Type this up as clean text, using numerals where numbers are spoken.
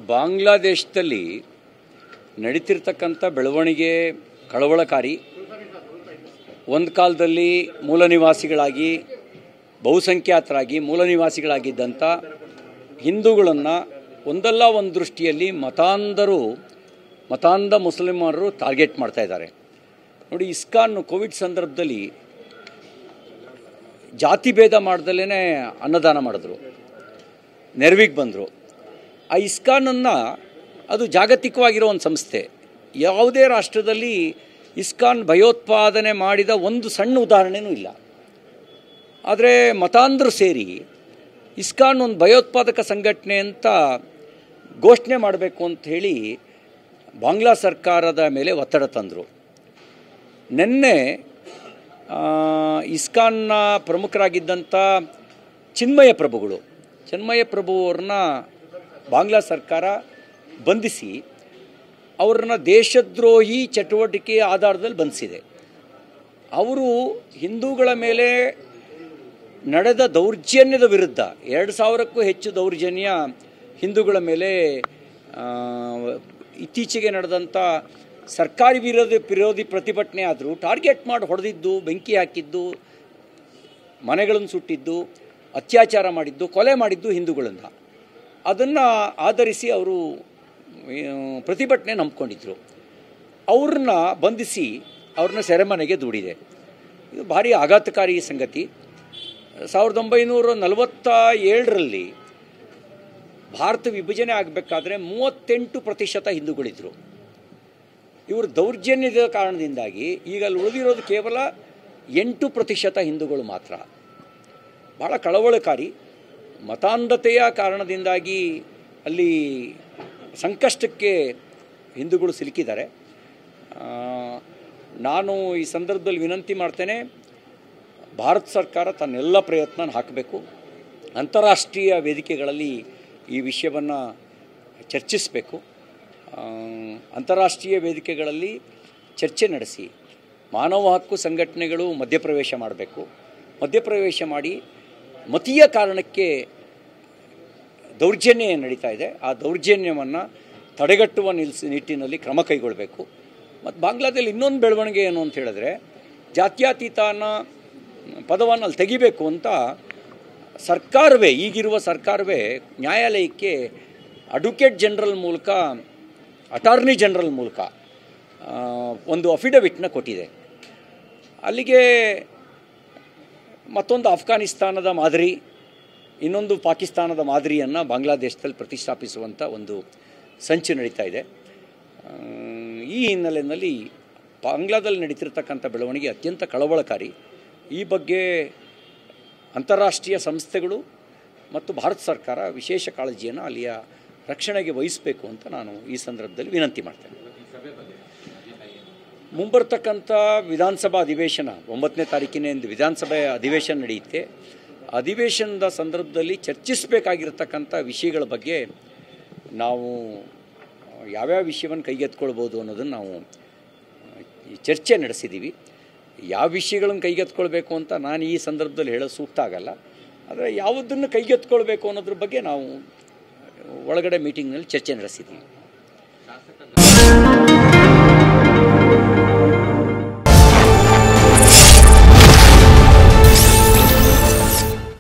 ಬಾಂಗ್ಲಾದೇಶದಲ್ಲಿ ನಡೀತಿರ್ತಕ್ಕಂಥ ಬೆಳವಣಿಗೆ ಕಳವಳಕಾರಿ. ಒಂದು ಕಾಲದಲ್ಲಿ ಮೂಲ ನಿವಾಸಿಗಳಾಗಿ ಬಹುಸಂಖ್ಯಾತರಾಗಿ ಮೂಲ ನಿವಾಸಿಗಳಾಗಿದ್ದಂಥ ಹಿಂದೂಗಳನ್ನು ಒಂದಲ್ಲ ಒಂದು ದೃಷ್ಟಿಯಲ್ಲಿ ಮತಾಂಧ ಮುಸ್ಲಿಮರು ಟಾರ್ಗೆಟ್ ಮಾಡ್ತಾ ಇದ್ದಾರೆ. ನೋಡಿ, ಇಸ್ಕಾನ್ ಕೋವಿಡ್ ಸಂದರ್ಭದಲ್ಲಿ ಜಾತಿ ಭೇದ ಮಾಡ್ದಲೇ ಅನ್ನದಾನ ಮಾಡಿದ್ರು, ನೆರವಿಗೆ ಬಂದರು. ಆ ಇಸ್ಕಾನನ್ನು ಅದು ಜಾಗತಿಕವಾಗಿರೋ ಒಂದು ಸಂಸ್ಥೆ. ಯಾವುದೇ ರಾಷ್ಟ್ರದಲ್ಲಿ ಇಸ್ಕಾನ್ ಭಯೋತ್ಪಾದನೆ ಮಾಡಿದ ಒಂದು ಸಣ್ಣ ಉದಾಹರಣೆಯೂ ಇಲ್ಲ. ಆದರೆ ಮತಾಂಧರು ಸೇರಿ ಇಸ್ಕಾನ್ ಒಂದು ಭಯೋತ್ಪಾದಕ ಸಂಘಟನೆ ಅಂತ ಘೋಷಣೆ ಮಾಡಬೇಕು ಅಂತ ಹೇಳಿ ಬಾಂಗ್ಲಾ ಸರ್ಕಾರದ ಮೇಲೆ ಒತ್ತಡ ತಂದರು. ನಿನ್ನೆ ಇಸ್ಕಾನ್ನ ಪ್ರಮುಖರಾಗಿದ್ದಂಥ ಚಿನ್ಮಯ ಪ್ರಭು ಅವ್ರನ್ನ ಬಾಂಗ್ಲಾ ಸರ್ಕಾರ ಬಂಧಿಸಿ ಅವ್ರನ್ನ ದೇಶದ್ರೋಹಿ ಚಟುವಟಿಕೆ ಆಧಾರದಲ್ಲಿ ಬಂಧಿಸಿದೆ. ಅವರು ಹಿಂದೂಗಳ ಮೇಲೆ ನಡೆದ ದೌರ್ಜನ್ಯದ ವಿರುದ್ಧ 2000ಕ್ಕೂ ಹೆಚ್ಚು ದೌರ್ಜನ್ಯ ಹಿಂದೂಗಳ ಮೇಲೆ ಇತ್ತೀಚೆಗೆ ನಡೆದಂಥ ಸರ್ಕಾರಿ ವಿರೋಧಿ ಪ್ರತಿಭಟನೆ ಆದರೂ ಟಾರ್ಗೆಟ್ ಮಾಡಿ ಹೊಡೆದಿದ್ದು, ಬೆಂಕಿ ಹಾಕಿದ್ದು, ಮನೆಗಳನ್ನು ಸುಟ್ಟಿದ್ದು, ಅತ್ಯಾಚಾರ ಮಾಡಿದ್ದು, ಕೊಲೆ ಮಾಡಿದ್ದು ಹಿಂದೂಗಳನ್ನು. ಅದನ್ನು ಆಧರಿಸಿ ಅವರು ಪ್ರತಿಭಟನೆ ನಂಬ್ಕೊಂಡಿದ್ರು. ಅವ್ರನ್ನ ಬಂಧಿಸಿ ಅವ್ರನ್ನ ಸೆರೆಮನೆಗೆ ದೂಡಿದೆ. ಇದು ಭಾರಿ ಆಘಾತಕಾರಿ ಸಂಗತಿ. 1947ರಲ್ಲಿ ಭಾರತ ವಿಭಜನೆ ಆಗಬೇಕಾದ್ರೆ 38% ಹಿಂದೂಗಳಿದ್ದರು. ಇವರು ದೌರ್ಜನ್ಯದ ಕಾರಣದಿಂದಾಗಿ ಈಗ ಅಲ್ಲಿ ಉಳಿದಿರೋದು ಕೇವಲ 8% ಹಿಂದೂಗಳು ಮಾತ್ರ. ಭಾಳ ಕಳವಳಕಾರಿ. ಮತಾಂಧತೆಯ ಕಾರಣದಿಂದಾಗಿ ಅಲ್ಲಿ ಸಂಕಷ್ಟಕ್ಕೆ ಹಿಂದೂಗಳು ಸಿಲುಕಿದ್ದಾರೆ. ನಾನು ಈ ಸಂದರ್ಭದಲ್ಲಿ ವಿನಂತಿ ಮಾಡ್ತೇನೆ, ಭಾರತ ಸರ್ಕಾರ ತನ್ನೆಲ್ಲ ಪ್ರಯತ್ನ ಹಾಕಬೇಕು. ಅಂತಾರಾಷ್ಟ್ರೀಯ ವೇದಿಕೆಗಳಲ್ಲಿ ಈ ವಿಷಯವನ್ನು ಚರ್ಚಿಸಬೇಕು. ಅಂತಾರಾಷ್ಟ್ರೀಯ ವೇದಿಕೆಗಳಲ್ಲಿ ಚರ್ಚೆ ನಡೆಸಿ ಮಾನವ ಹಕ್ಕು ಸಂಘಟನೆಗಳು ಮಧ್ಯಪ್ರವೇಶ ಮಾಡಬೇಕು. ಮಧ್ಯಪ್ರವೇಶ ಮಾಡಿ ಮತೀಯ ಕಾರಣಕ್ಕೆ ದೌರ್ಜನ್ಯ ನಡೀತಾ ಇದೆ, ಆ ದೌರ್ಜನ್ಯವನ್ನು ತಡೆಗಟ್ಟುವ ನಿಟ್ಟಿನಲ್ಲಿ ಕ್ರಮ ಕೈಗೊಳ್ಳಬೇಕು. ಮತ್ತು ಬಾಂಗ್ಲಾದಲ್ಲಿ ಇನ್ನೊಂದು ಬೆಳವಣಿಗೆ ಏನು ಅಂತ ಹೇಳಿದ್ರೆ, ಜಾತ್ಯತೀತ ಅನ್ನೋ ಪದವನ್ನು ಅಲ್ಲಿ ತೆಗಿಬೇಕು ಅಂತ ಸರ್ಕಾರವೇ, ಈಗಿರುವ ಸರ್ಕಾರವೇ ನ್ಯಾಯಾಲಯಕ್ಕೆ ಅಟಾರ್ನಿ ಜನರಲ್ ಮೂಲಕ ಒಂದು ಅಫಿಡವಿಟ್ನ ಕೊಟ್ಟಿದೆ. ಅಲ್ಲಿಗೆ ಮತ್ತೊಂದು ಅಫ್ಘಾನಿಸ್ತಾನದ ಮಾದರಿ, ಇನ್ನೊಂದು ಪಾಕಿಸ್ತಾನದ ಮಾದರಿಯನ್ನು ಬಾಂಗ್ಲಾದೇಶದಲ್ಲಿ ಪ್ರತಿಷ್ಠಾಪಿಸುವಂಥ ಒಂದು ಸಂಚು ನಡೀತಾ ಇದೆ. ಈ ಹಿನ್ನೆಲೆಯಲ್ಲಿ ಬಾಂಗ್ಲಾದಲ್ಲಿ ನಡೀತಿರ್ತಕ್ಕಂಥ ಬೆಳವಣಿಗೆ ಅತ್ಯಂತ ಕಳವಳಕಾರಿ. ಈ ಬಗ್ಗೆ ಅಂತಾರಾಷ್ಟ್ರೀಯ ಸಂಸ್ಥೆಗಳು ಮತ್ತು ಭಾರತ ಸರ್ಕಾರ ವಿಶೇಷ ಕಾಳಜಿಯನ್ನು ಅಲ್ಲಿಯ ರಕ್ಷಣೆಗೆ ವಹಿಸಬೇಕು ಅಂತ ನಾನು ಈ ಸಂದರ್ಭದಲ್ಲಿ ವಿನಂತಿ ಮಾಡ್ತೇನೆ. ಮುಂಬರ್ತಕ್ಕಂಥ ವಿಧಾನಸಭಾ ಅಧಿವೇಶನ 9ನೇ ತಾರೀಕಿನಿಂದ ವಿಧಾನಸಭೆ ಅಧಿವೇಶನ ನಡೆಯುತ್ತೆ. ಅಧಿವೇಶನದ ಸಂದರ್ಭದಲ್ಲಿ ಚರ್ಚಿಸಬೇಕಾಗಿರ್ತಕ್ಕಂಥ ವಿಷಯಗಳ ಬಗ್ಗೆ ನಾವು ಯಾವ್ಯಾವ ವಿಷಯವನ್ನು ಕೈಗೆತ್ಕೊಳ್ಬೋದು ಅನ್ನೋದನ್ನು ನಾವು ಚರ್ಚೆ ನಡೆಸಿದ್ದೀವಿ. ಯಾವ ವಿಷಯಗಳನ್ನು ಕೈಗೆತ್ಕೊಳ್ಬೇಕು ಅಂತ ನಾನು ಈ ಸಂದರ್ಭದಲ್ಲಿ ಹೇಳೋದು ಸೂಕ್ತ ಆಗಲ್ಲ. ಆದರೆ ಯಾವುದನ್ನು ಕೈಗೆತ್ಕೊಳ್ಬೇಕು ಅನ್ನೋದ್ರ ಬಗ್ಗೆ ನಾವು ಒಳಗಡೆ ಮೀಟಿಂಗ್ನಲ್ಲಿ ಚರ್ಚೆ ನಡೆಸಿದ್ದೀವಿ.